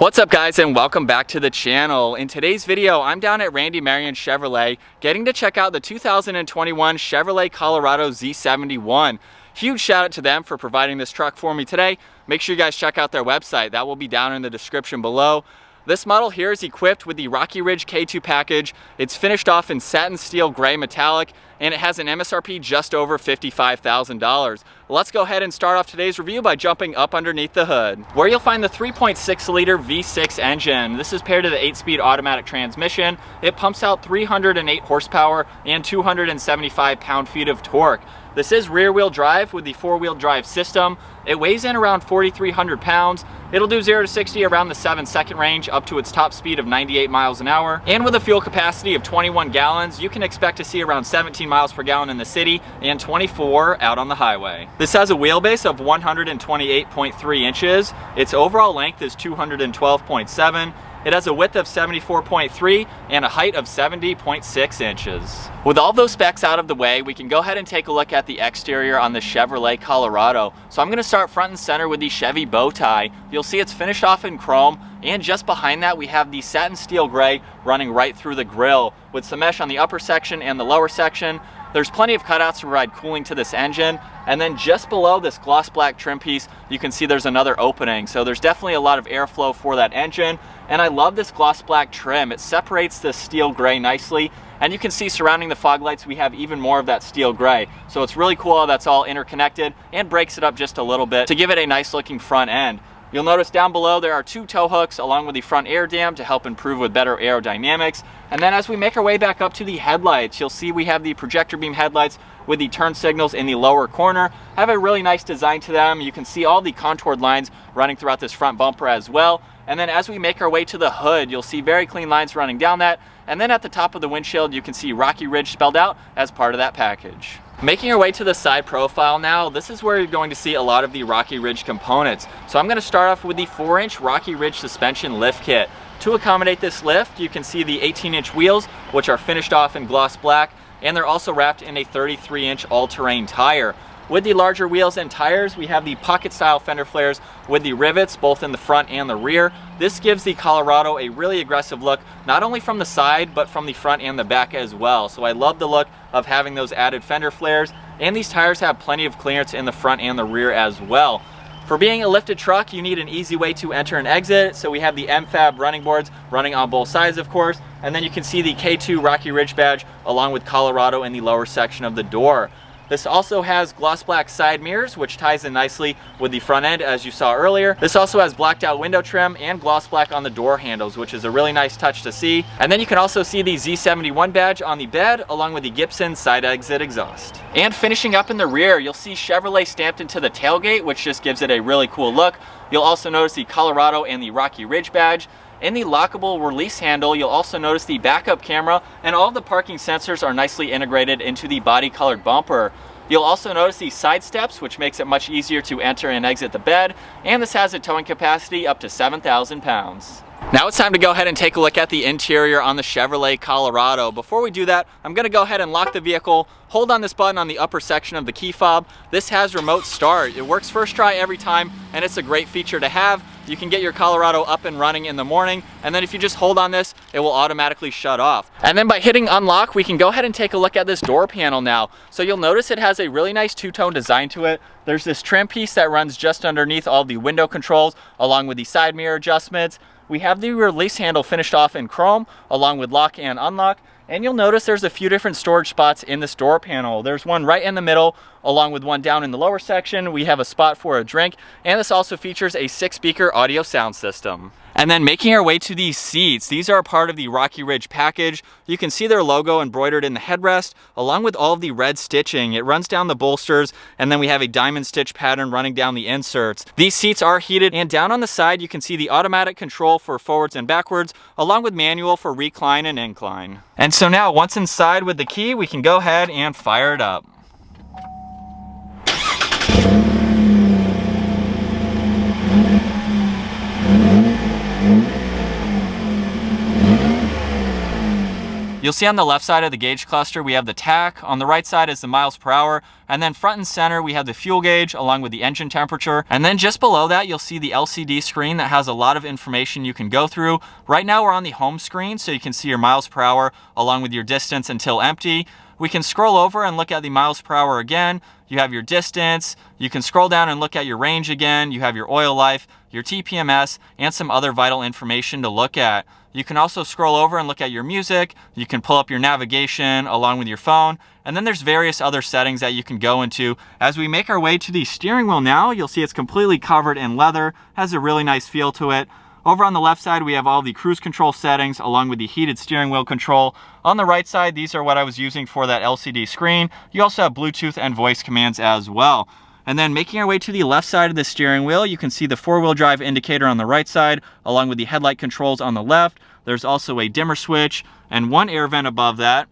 What's up guys, and welcome back to the channel. In today's video, I'm down at Randy Marion Chevrolet getting to check out the 2021 Chevrolet Colorado Z71. Huge shout out to them for providing this truck for me today. Make sure you guys check out their website. That will be down in the description below. This model here is equipped with the Rocky Ridge K2 package. It's finished off in satin steel gray metallic, and it has an MSRP just over $55,000. Let's go ahead and start off today's review by jumping up underneath the hood, where you'll find the 3.6 liter V6 engine. This is paired to the 8-speed automatic transmission. It pumps out 308 horsepower and 275 pound-feet of torque. This is rear-wheel drive with the 4-wheel drive system. It weighs in around 4,300 pounds. It'll do 0 to 60 around the 7-second range up to its top speed of 98 miles an hour. And with a fuel capacity of 21 gallons, you can expect to see around 17 miles per gallon in the city and 24 out on the highway. This has a wheelbase of 128.3 inches. Its overall length is 212.7. It has a width of 74.3 and a height of 70.6 inches. With all those specs out of the way, we can go ahead and take a look at the exterior on the Chevrolet Colorado. So I'm going to start front and center with the Chevy bow tie. You'll see it's finished off in chrome, and just behind that we have the satin steel gray running right through the grille with some mesh on the upper section and the lower section. There's plenty of cutouts to provide cooling to this engine, and then just below this gloss black trim piece you can see there's another opening, so there's definitely a lot of airflow for that engine. And I love this gloss black trim. It separates the steel gray nicely, and you can see surrounding the fog lights we have even more of that steel gray, so it's really cool how that's all interconnected and breaks it up just a little bit to give it a nice looking front end. You'll notice down below there are 2 tow hooks along with the front air dam to help improve with better aerodynamics. And then as we make our way back up to the headlights, you'll see we have the projector beam headlights with the turn signals in the lower corner. Have a really nice design to them. You can see all the contoured lines running throughout this front bumper as well. And then as we make our way to the hood, you'll see very clean lines running down that. And then at the top of the windshield, you can see Rocky Ridge spelled out as part of that package. Making our way to the side profile now, this is where you're going to see a lot of the Rocky Ridge components. So I'm going to start off with the 4-inch Rocky Ridge suspension lift kit. To accommodate this lift, you can see the 18-inch wheels, which are finished off in gloss black, and they're also wrapped in a 33-inch all-terrain tire. With the larger wheels and tires, we have the pocket-style fender flares with the rivets both in the front and the rear. This gives the Colorado a really aggressive look, not only from the side, but from the front and the back as well. So I love the look of having those added fender flares, and these tires have plenty of clearance in the front and the rear as well. For being a lifted truck, you need an easy way to enter and exit, so we have the MFAB running boards running on both sides, of course, and then you can see the K2 Rocky Ridge badge along with Colorado in the lower section of the door. This also has gloss black side mirrors, which ties in nicely with the front end as you saw earlier. This also has blacked out window trim and gloss black on the door handles, which is a really nice touch to see. And then you can also see the Z71 badge on the bed along with the Gibson side exit exhaust. And finishing up in the rear, you'll see Chevrolet stamped into the tailgate, which just gives it a really cool look. You'll also notice the Colorado and the Rocky Ridge badge. In the lockable release handle, you'll also notice the backup camera, and all the parking sensors are nicely integrated into the body-colored bumper. You'll also notice the side steps, which makes it much easier to enter and exit the bed, and this has a towing capacity up to 7,000 pounds. Now it's time to go ahead and take a look at the interior on the Chevrolet Colorado. Before we do that, I'm going to go ahead and lock the vehicle. Hold on this button on the upper section of the key fob. This has remote start. It works first try every time, and it's a great feature to have. You can get your Colorado up and running in the morning, and then if you just hold on this, it will automatically shut off. And then by hitting unlock, we can go ahead and take a look at this door panel now. So you'll notice it has a really nice two-tone design to it. There's this trim piece that runs just underneath all the window controls, along with the side mirror adjustments. We have the release handle finished off in chrome, along with lock and unlock. And you'll notice there's a few different storage spots in this door panel. There's one right in the middle, along with one down in the lower section. We have a spot for a drink, and this also features a 6-speaker audio sound system. And then making our way to these seats, these are a part of the Rocky Ridge package. You can see their logo embroidered in the headrest, along with all of the red stitching. It runs down the bolsters, and then we have a diamond stitch pattern running down the inserts. These seats are heated, and down on the side you can see the automatic control for forwards and backwards, along with manual for recline and incline. And so now, once inside with the key, we can go ahead and fire it up. You'll see on the left side of the gauge cluster, we have the tach. On the right side is the miles per hour. And then front and center, we have the fuel gauge along with the engine temperature. And then just below that, you'll see the LCD screen that has a lot of information you can go through. Right now, we're on the home screen, so you can see your miles per hour along with your distance until empty. We can scroll over and look at the miles per hour again. You have your distance. You can scroll down and look at your range again. You have your oil life, your TPMS, and some other vital information to look at. You can also scroll over and look at your music. You can pull up your navigation along with your phone. And then there's various other settings that you can go into. As we make our way to the steering wheel now, you'll see it's completely covered in leather. Has a really nice feel to it. Over on the left side, we have all the cruise control settings along with the heated steering wheel control. On the right side, these are what I was using for that LCD screen. You also have Bluetooth and voice commands as well. And then making our way to the left side of the steering wheel, you can see the four-wheel drive indicator on the right side, along with the headlight controls on the left. There's also a dimmer switch and one air vent above that.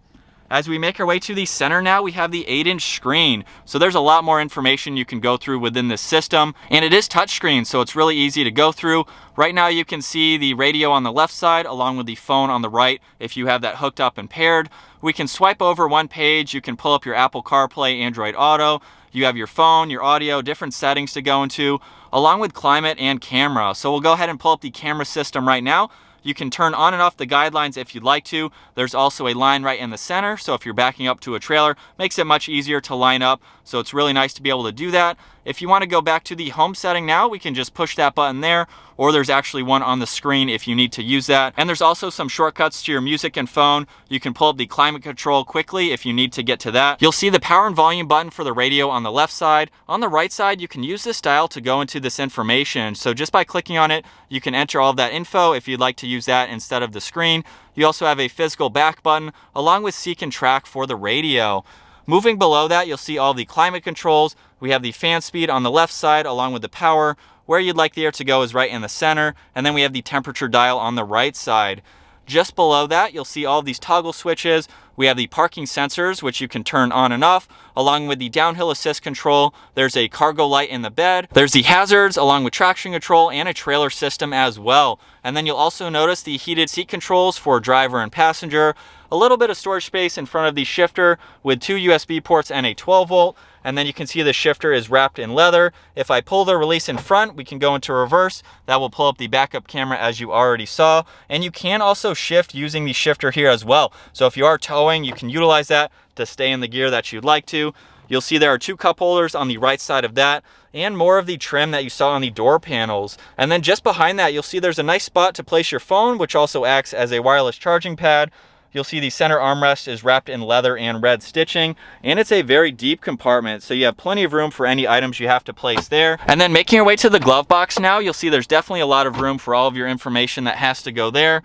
As we make our way to the center now, we have the 8-inch screen. So there's a lot more information you can go through within this system. And it is touchscreen, so it's really easy to go through. Right now you can see the radio on the left side along with the phone on the right if you have that hooked up and paired. We can swipe over one page. You can pull up your Apple CarPlay, Android Auto. You have your phone, your audio, different settings to go into, along with climate and camera. So we'll go ahead and pull up the camera system right now. You can turn on and off the guidelines if you'd like to. There's also a line right in the center, so if you're backing up to a trailer, makes it much easier to line up. So it's really nice to be able to do that. If you want to go back to the home setting now, we can just push that button there, or there's actually one on the screen if you need to use that. And there's also some shortcuts to your music and phone. You can pull up the climate control quickly if you need to get to that. You'll see the power and volume button for the radio on the left side. On the right side, you can use this dial to go into this information. So just by clicking on it, you can enter all of that info if you'd like to use that instead of the screen. You also have a physical back button along with seek and track for the radio. Moving below that, you'll see all the climate controls. We have the fan speed on the left side along with the power. Where you'd like the air to go is right in the center. And then we have the temperature dial on the right side. Just below that, you'll see all of these toggle switches. We have the parking sensors, which you can turn on and off, along with the downhill assist control. There's a cargo light in the bed. There's the hazards, along with traction control and a trailer system as well. And then you'll also notice the heated seat controls for driver and passenger. A little bit of storage space in front of the shifter with 2 USB ports and a 12 volt. And then you can see the shifter is wrapped in leather. If I pull the release in front, we can go into reverse. That will pull up the backup camera as you already saw. And you can also shift using the shifter here as well. So if you are towing, you can utilize that to stay in the gear that you'd like to. You'll see there are 2 cup holders on the right side of that and more of the trim that you saw on the door panels. And then just behind that, you'll see there's a nice spot to place your phone, which also acts as a wireless charging pad. You'll see the center armrest is wrapped in leather and red stitching, and it's a very deep compartment, so you have plenty of room for any items you have to place there. And then making your way to the glove box now, you'll see there's definitely a lot of room for all of your information that has to go there.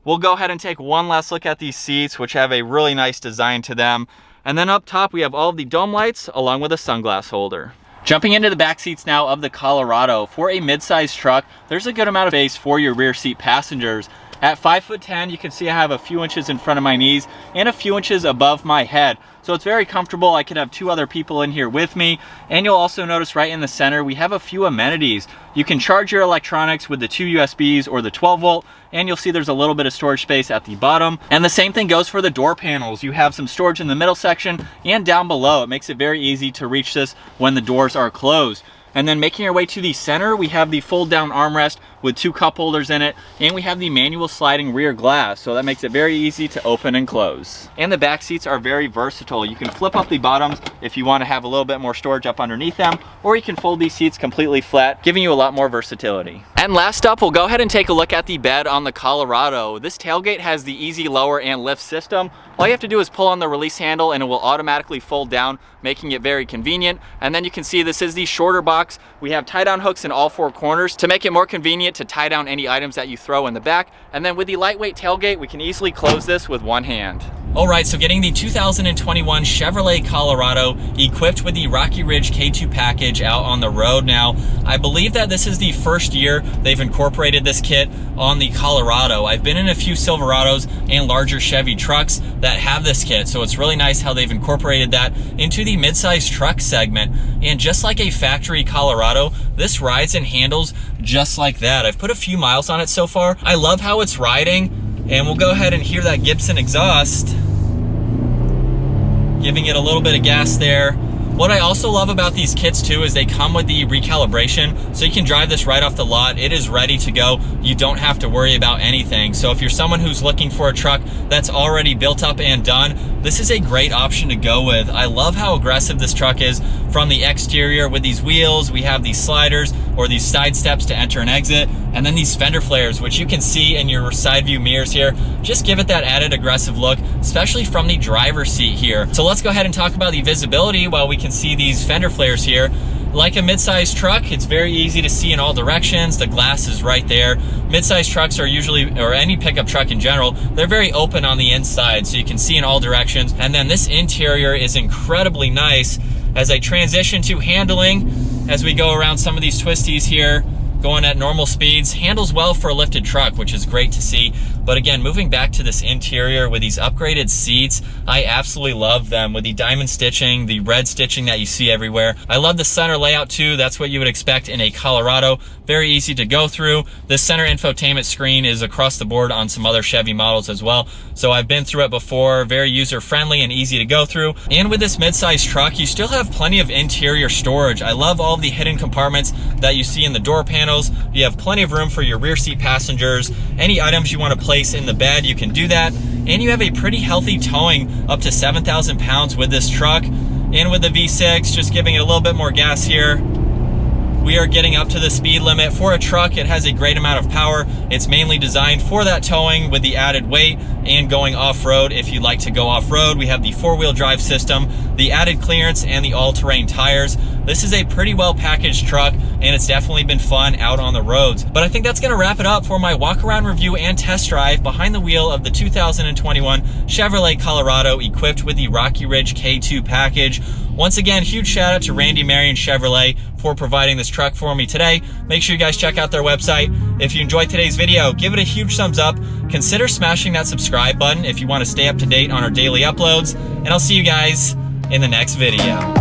We'll go ahead and take one last look at these seats, which have a really nice design to them. And then up top, we have all of the dome lights along with a sunglass holder. Jumping into the back seats now of the Colorado. For a mid-size truck, there's a good amount of space for your rear seat passengers. At 5'10", you can see I have a few inches in front of my knees and a few inches above my head. So it's very comfortable. I could have 2 other people in here with me. And you'll also notice right in the center, we have a few amenities. You can charge your electronics with the 2 USBs or the 12 volt, and you'll see there's a little bit of storage space at the bottom. And the same thing goes for the door panels. You have some storage in the middle section and down below. It makes it very easy to reach this when the doors are closed. And then making our way to the center, we have the fold down armrest with 2 cup holders in it, and we have the manual sliding rear glass, so that makes it very easy to open and close. And the back seats are very versatile. You can flip up the bottoms if you want to have a little bit more storage up underneath them, or you can fold these seats completely flat, giving you a lot more versatility. And last up, we'll go ahead and take a look at the bed on the Colorado. This tailgate has the easy lower and lift system. All you have to do is pull on the release handle and it will automatically fold down, making it very convenient. And then you can see this is the shorter box. We have tie down hooks in all 4 corners to make it more convenient to tie down any items that you throw in the back. And then with the lightweight tailgate, we can easily close this with one hand. All right, so getting the 2021 Chevrolet Colorado equipped with the Rocky Ridge K2 package out on the road now. I believe that this is the first year they've incorporated this kit on the Colorado. I've been in a few Silverados and larger Chevy trucks that have this kit, so it's really nice how they've incorporated that into the midsize truck segment. And just like a factory Colorado, this rides and handles just like that. I've put a few miles on it so far. I love how it's riding. And we'll go ahead and hear that Gibson exhaust, giving it a little bit of gas there. What I also love about these kits too is they come with the recalibration, so you can drive this right off the lot. It is ready to go. You don't have to worry about anything. So if you're someone who's looking for a truck that's already built up and done, this is a great option to go with. I love how aggressive this truck is from the exterior with these wheels. We have these sliders or these side steps to enter and exit, and then these fender flares, which you can see in your side view mirrors here. Just give it that added aggressive look, especially from the driver's seat here. So let's go ahead and talk about the visibility while we can see these fender flares here. Like a mid-size truck, it's very easy to see in all directions. The glass is right there. Mid-size trucks are usually, or any pickup truck in general, they're very open on the inside, so you can see in all directions. And then this interior is incredibly nice. As I transition to handling, as we go around some of these twisties here, going at normal speeds, handles well for a lifted truck, which is great to see. But again, moving back to this interior with these upgraded seats, I absolutely love them with the diamond stitching, the red stitching that you see everywhere. I love the center layout too. That's what you would expect in a Colorado. Very easy to go through. This center infotainment screen is across the board on some other Chevy models as well. So I've been through it before, very user friendly and easy to go through. And with this midsize truck, you still have plenty of interior storage. I love all the hidden compartments that you see in the door panels. You have plenty of room for your rear seat passengers. Any items you want to place in the bed, you can do that. And you have a pretty healthy towing up to 7,000 pounds with this truck. And with the V6, just giving it a little bit more gas here, we are getting up to the speed limit. For a truck, it has a great amount of power. It's mainly designed for that towing with the added weight and going off-road. If you'd like to go off-road, we have the four-wheel drive system, the added clearance, and the all-terrain tires. This is a pretty well packaged truck, and it's definitely been fun out on the roads. But I think that's gonna wrap it up for my walk-around review and test drive behind the wheel of the 2021 Chevrolet Colorado equipped with the Rocky Ridge K2 package. Once again, huge shout out to Randy Marion Chevrolet for providing this truck for me today. Make sure you guys check out their website. If you enjoyed today's video, give it a huge thumbs up. Consider smashing that subscribe button if you want to stay up to date on our daily uploads. And I'll see you guys in the next video.